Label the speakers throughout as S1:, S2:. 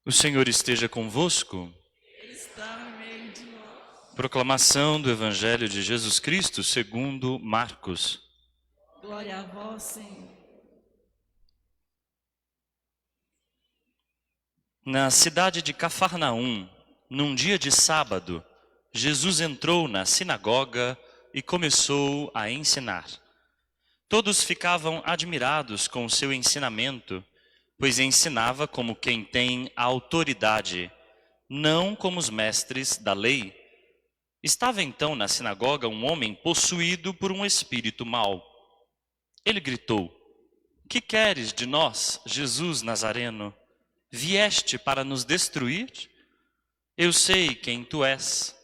S1: O Senhor esteja convosco.
S2: Está no meio de nós.
S1: Proclamação do Evangelho de Jesus Cristo segundo Marcos.
S2: Glória a vós, Senhor.
S1: Na cidade de Cafarnaum, num dia de sábado, Jesus entrou na sinagoga e começou a ensinar. Todos ficavam admirados com o seu ensinamento, pois ensinava como quem tem autoridade, não como os mestres da lei. Estava então na sinagoga um homem possuído por um espírito mau. Ele gritou: "Que queres de nós, Jesus Nazareno? Vieste para nos destruir? Eu sei quem tu és.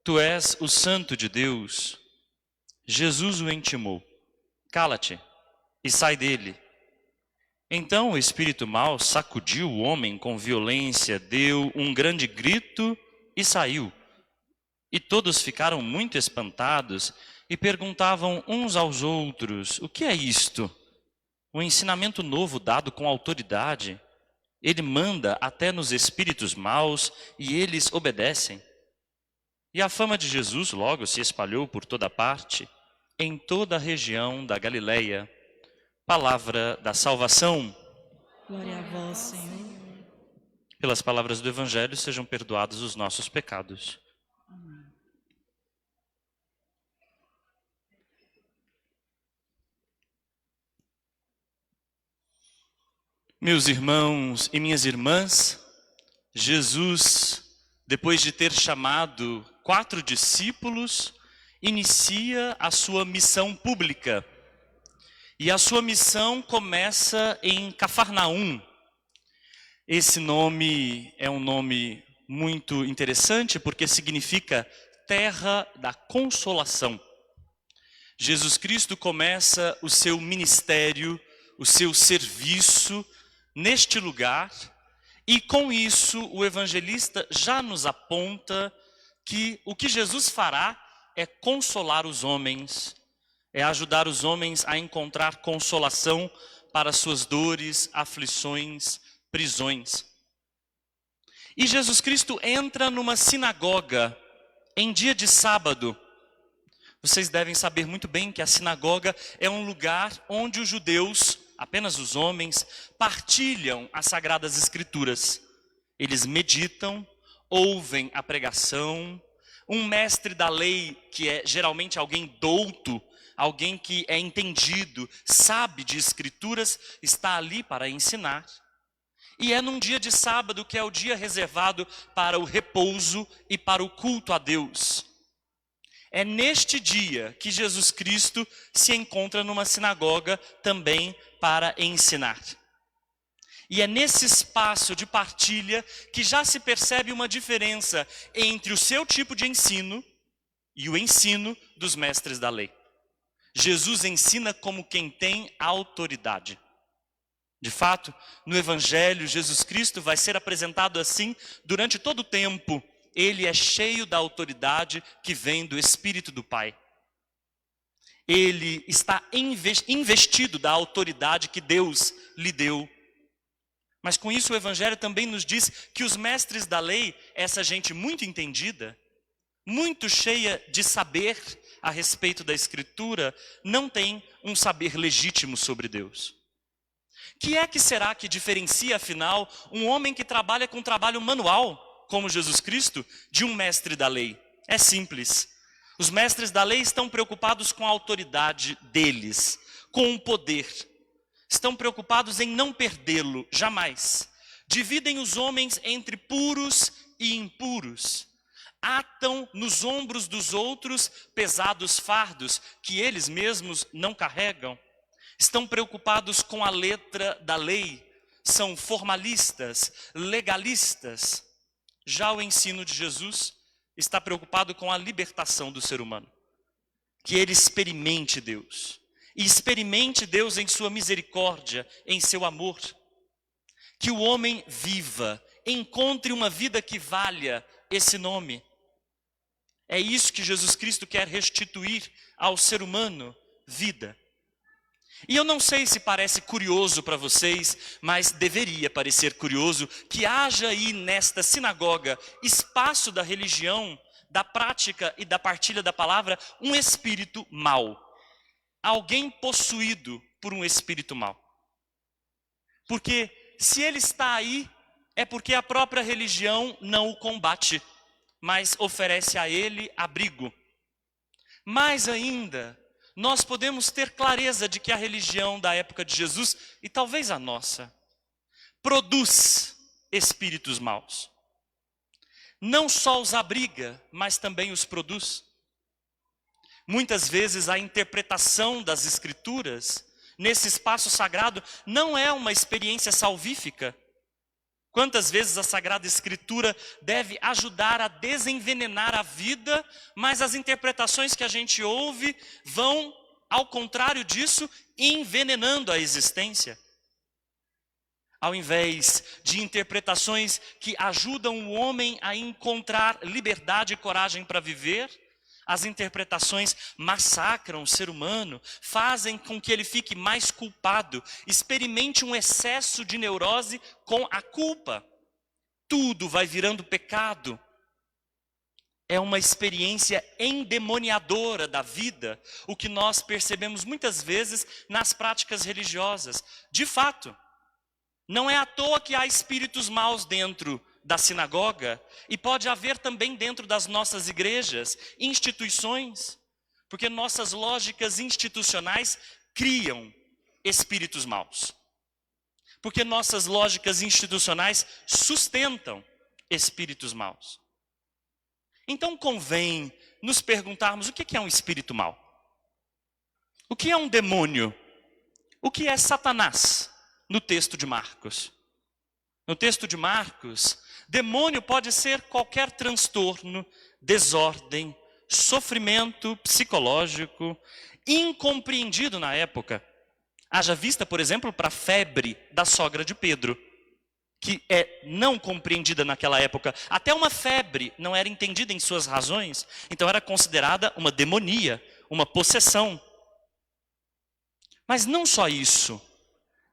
S1: Tu és o Santo de Deus." Jesus o intimou: "Cala-te e sai dele." Então o espírito mau sacudiu o homem com violência, deu um grande grito e saiu. E todos ficaram muito espantados e perguntavam uns aos outros: "O que é isto? Um ensinamento novo dado com autoridade. Ele manda até nos espíritos maus e eles obedecem." E a fama de Jesus logo se espalhou por toda parte, em toda a região da Galileia. Palavra da salvação.
S2: Glória a vós, Senhor.
S1: Pelas palavras do Evangelho sejam perdoados os nossos pecados. Meus irmãos e minhas irmãs, Jesus, depois de ter chamado 4 discípulos, inicia a sua missão pública. E a sua missão começa em Cafarnaum. Esse nome é um nome muito interessante porque significa terra da consolação. Jesus Cristo começa o seu ministério, o seu serviço neste lugar, e com isso o evangelista já nos aponta que o que Jesus fará é consolar os homens, é ajudar os homens a encontrar consolação para suas dores, aflições, prisões. E Jesus Cristo entra numa sinagoga em dia de sábado. Vocês devem saber muito bem que a sinagoga é um lugar onde os judeus, apenas os homens, partilham as Sagradas Escrituras. Eles meditam, ouvem a pregação. Um mestre da lei, que é geralmente alguém douto, alguém que é entendido, sabe de Escrituras, está ali para ensinar. E é num dia de sábado que é o dia reservado para o repouso e para o culto a Deus. É neste dia que Jesus Cristo se encontra numa sinagoga também para ensinar. E é nesse espaço de partilha que já se percebe uma diferença entre o seu tipo de ensino e o ensino dos mestres da lei. Jesus ensina como quem tem autoridade. De fato, no Evangelho, Jesus Cristo vai ser apresentado assim durante todo o tempo. Ele é cheio da autoridade que vem do Espírito do Pai. Ele está investido da autoridade que Deus lhe deu. Mas com isso o Evangelho também nos diz que os mestres da lei, essa gente muito entendida, muito cheia de saber a respeito da Escritura, não tem um saber legítimo sobre Deus. Que é que será que diferencia, afinal, um homem que trabalha com trabalho manual, como Jesus Cristo, de um mestre da lei? É simples. Os mestres da lei estão preocupados com a autoridade deles, com o poder. Estão preocupados em não perdê-lo, jamais. Dividem os homens entre puros e impuros. Atam nos ombros dos outros pesados fardos que eles mesmos não carregam. Estão preocupados com a letra da lei, são formalistas, legalistas. Já o ensino de Jesus está preocupado com a libertação do ser humano. Que ele experimente Deus. E experimente Deus em sua misericórdia, em seu amor. Que o homem viva, encontre uma vida que valha esse nome. É isso que Jesus Cristo quer restituir ao ser humano, vida. E eu não sei se parece curioso para vocês, mas deveria parecer curioso que haja aí nesta sinagoga, espaço da religião, da prática e da partilha da palavra, um espírito mau. Alguém possuído por um espírito mau. Porque se ele está aí, é porque a própria religião não o combate, mas oferece a ele abrigo. Mais ainda, nós podemos ter clareza de que a religião da época de Jesus, e talvez a nossa, produz espíritos maus. Não só os abriga, mas também os produz. Muitas vezes a interpretação das Escrituras, nesse espaço sagrado, não é uma experiência salvífica. Quantas vezes a Sagrada Escritura deve ajudar a desenvenenar a vida, mas as interpretações que a gente ouve vão, ao contrário disso, envenenando a existência. Ao invés de interpretações que ajudam o homem a encontrar liberdade e coragem para viver, as interpretações massacram o ser humano, fazem com que ele fique mais culpado, experimente um excesso de neurose com a culpa. Tudo vai virando pecado. É uma experiência endemoniadora da vida, o que nós percebemos muitas vezes nas práticas religiosas. De fato, não é à toa que há espíritos maus dentro da sinagoga, e pode haver também dentro das nossas igrejas, instituições, porque nossas lógicas institucionais criam espíritos maus. Porque nossas lógicas institucionais sustentam espíritos maus. Então convém nos perguntarmos o que é um espírito mau? O que é um demônio? O que é Satanás no texto de Marcos? No texto de Marcos, demônio pode ser qualquer transtorno, desordem, sofrimento psicológico, incompreendido na época. Haja vista, por exemplo, para a febre da sogra de Pedro, que é não compreendida naquela época. Até uma febre não era entendida em suas razões, então era considerada uma demonia, uma possessão. Mas não só isso.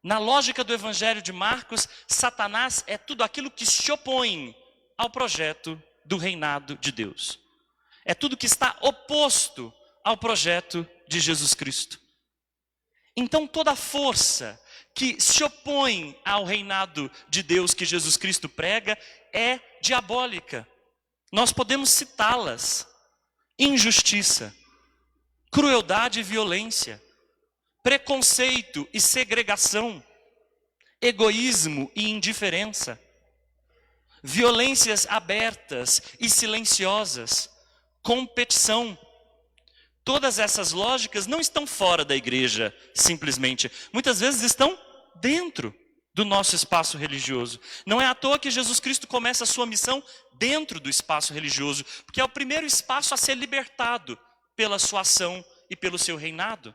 S1: Na lógica do Evangelho de Marcos, Satanás é tudo aquilo que se opõe ao projeto do reinado de Deus. É tudo que está oposto ao projeto de Jesus Cristo. Então toda força que se opõe ao reinado de Deus que Jesus Cristo prega é diabólica. Nós podemos citá-las: injustiça, crueldade e violência, preconceito e segregação, egoísmo e indiferença, violências abertas e silenciosas, competição. Todas essas lógicas não estão fora da igreja, simplesmente. Muitas vezes estão dentro do nosso espaço religioso. Não é à toa que Jesus Cristo começa a sua missão dentro do espaço religioso, porque é o primeiro espaço a ser libertado pela sua ação e pelo seu reinado.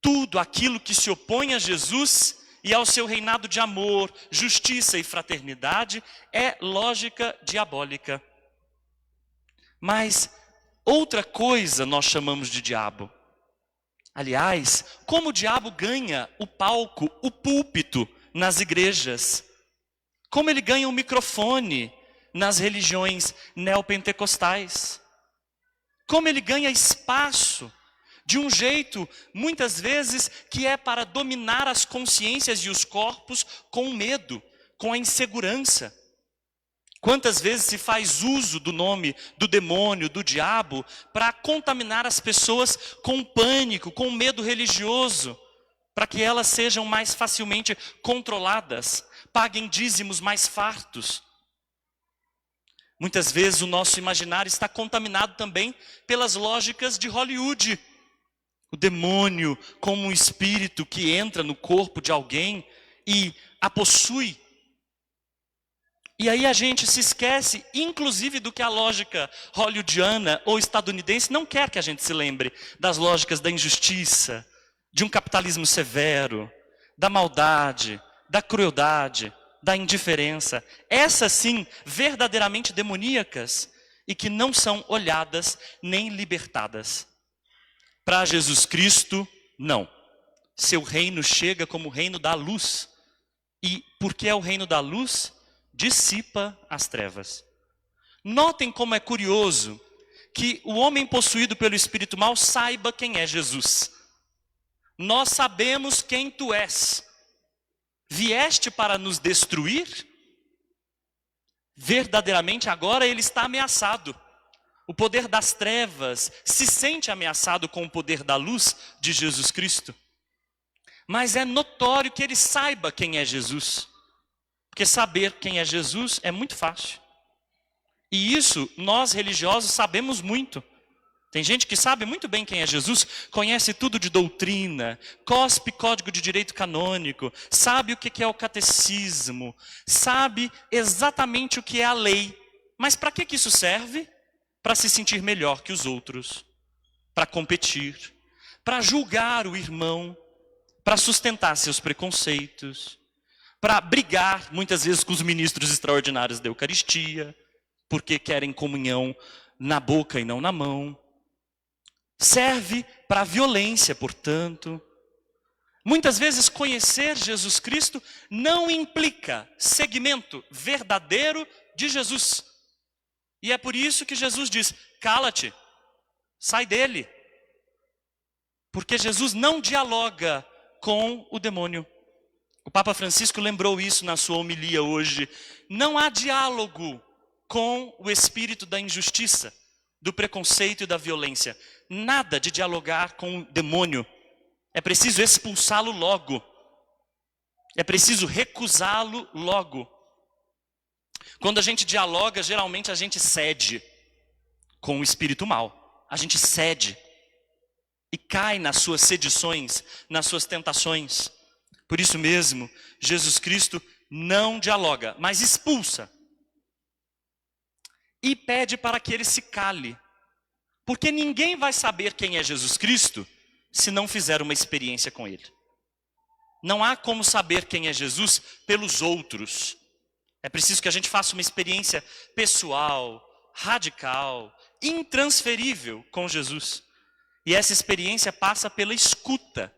S1: Tudo aquilo que se opõe a Jesus e ao seu reinado de amor, justiça e fraternidade é lógica diabólica. Mas outra coisa nós chamamos de diabo. Aliás, como o diabo ganha o palco, o púlpito nas igrejas? Como ele ganha o microfone nas religiões neopentecostais? Como ele ganha espaço? De um jeito, muitas vezes, que é para dominar as consciências e os corpos com medo, com a insegurança. Quantas vezes se faz uso do nome do demônio, do diabo, para contaminar as pessoas com pânico, com medo religioso, para que elas sejam mais facilmente controladas, paguem dízimos mais fartos. Muitas vezes o nosso imaginário está contaminado também pelas lógicas de Hollywood. O demônio como um espírito que entra no corpo de alguém e a possui. E aí a gente se esquece, inclusive, do que a lógica hollywoodiana ou estadunidense não quer que a gente se lembre. Das lógicas da injustiça, de um capitalismo severo, da maldade, da crueldade, da indiferença. Essas sim, verdadeiramente demoníacas e que não são olhadas nem libertadas. Para Jesus Cristo, Não. Seu reino chega como o reino da luz. E porque é o reino da luz, dissipa as trevas. Notem como é curioso que o homem possuído pelo espírito mau saiba quem é Jesus. Nós sabemos quem tu és. Vieste para nos destruir? Verdadeiramente agora ele está ameaçado. O poder das trevas se sente ameaçado com o poder da luz de Jesus Cristo. Mas é notório que ele saiba quem é Jesus. Porque saber quem é Jesus é muito fácil. E isso nós religiosos sabemos muito. Tem gente que sabe muito bem quem é Jesus, conhece tudo de doutrina, cospe código de direito canônico, sabe o que é o catecismo, sabe exatamente o que é a lei. Mas para que isso serve? Para se sentir melhor que os outros, para competir, para julgar o irmão, para sustentar seus preconceitos, para brigar muitas vezes com os ministros extraordinários da Eucaristia, porque querem comunhão na boca e não na mão. Serve para a violência, portanto. Muitas vezes conhecer Jesus Cristo não implica seguimento verdadeiro de Jesus. E é por isso que Jesus diz, cala-te, sai dele. Porque Jesus não dialoga com o demônio. O Papa Francisco lembrou isso na sua homilia hoje. Não há diálogo com o espírito da injustiça, do preconceito e da violência. Nada de dialogar com o demônio. É preciso expulsá-lo logo. É preciso recusá-lo logo. Quando a gente dialoga, geralmente a gente cede com o espírito mau. A gente cede e cai nas suas sedições, nas suas tentações. Por isso mesmo, Jesus Cristo não dialoga, mas expulsa. E pede para que ele se cale. Porque ninguém vai saber quem é Jesus Cristo se não fizer uma experiência com ele. Não há como saber quem é Jesus pelos outros. É preciso que a gente faça uma experiência pessoal, radical, intransferível com Jesus. E essa experiência passa pela escuta.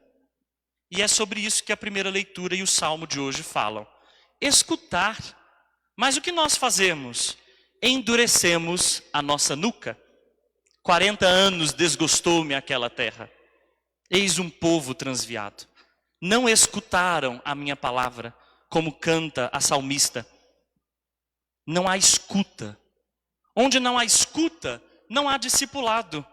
S1: E é sobre isso que a primeira leitura e o salmo de hoje falam. Escutar. Mas o que nós fazemos? Endurecemos a nossa nuca. 40 anos desgostou-me aquela terra. Eis um povo transviado. Não escutaram a minha palavra, como canta a salmista. Não há escuta. Onde não há escuta, não há discipulado.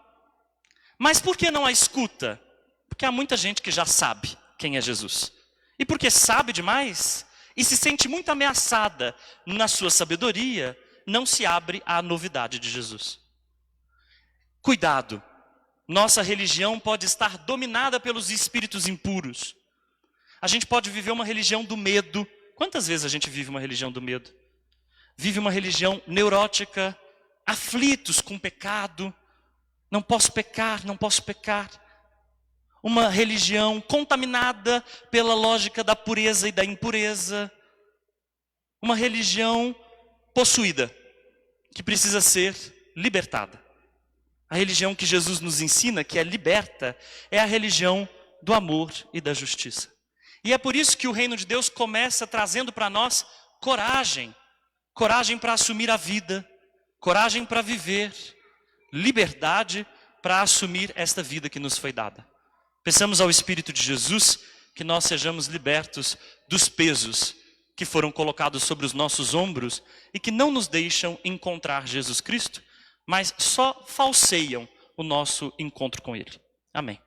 S1: Mas por que não há escuta? Porque há muita gente que já sabe quem é Jesus. E porque sabe demais e se sente muito ameaçada na sua sabedoria, não se abre à novidade de Jesus. Cuidado, nossa religião pode estar dominada pelos espíritos impuros. A gente pode viver uma religião do medo. Quantas vezes a gente vive uma religião do medo? Vive uma religião neurótica, aflitos com pecado. Não posso pecar, não posso pecar. Uma religião contaminada pela lógica da pureza e da impureza. Uma religião possuída, que precisa ser libertada. A religião que Jesus nos ensina, que é liberta, é a religião do amor e da justiça. E é por isso que o reino de Deus começa trazendo para nós coragem. Coragem para assumir a vida, coragem para viver, liberdade para assumir esta vida que nos foi dada. Peçamos ao Espírito de Jesus que nós sejamos libertos dos pesos que foram colocados sobre os nossos ombros e que não nos deixam encontrar Jesus Cristo, mas só falseiam o nosso encontro com Ele. Amém.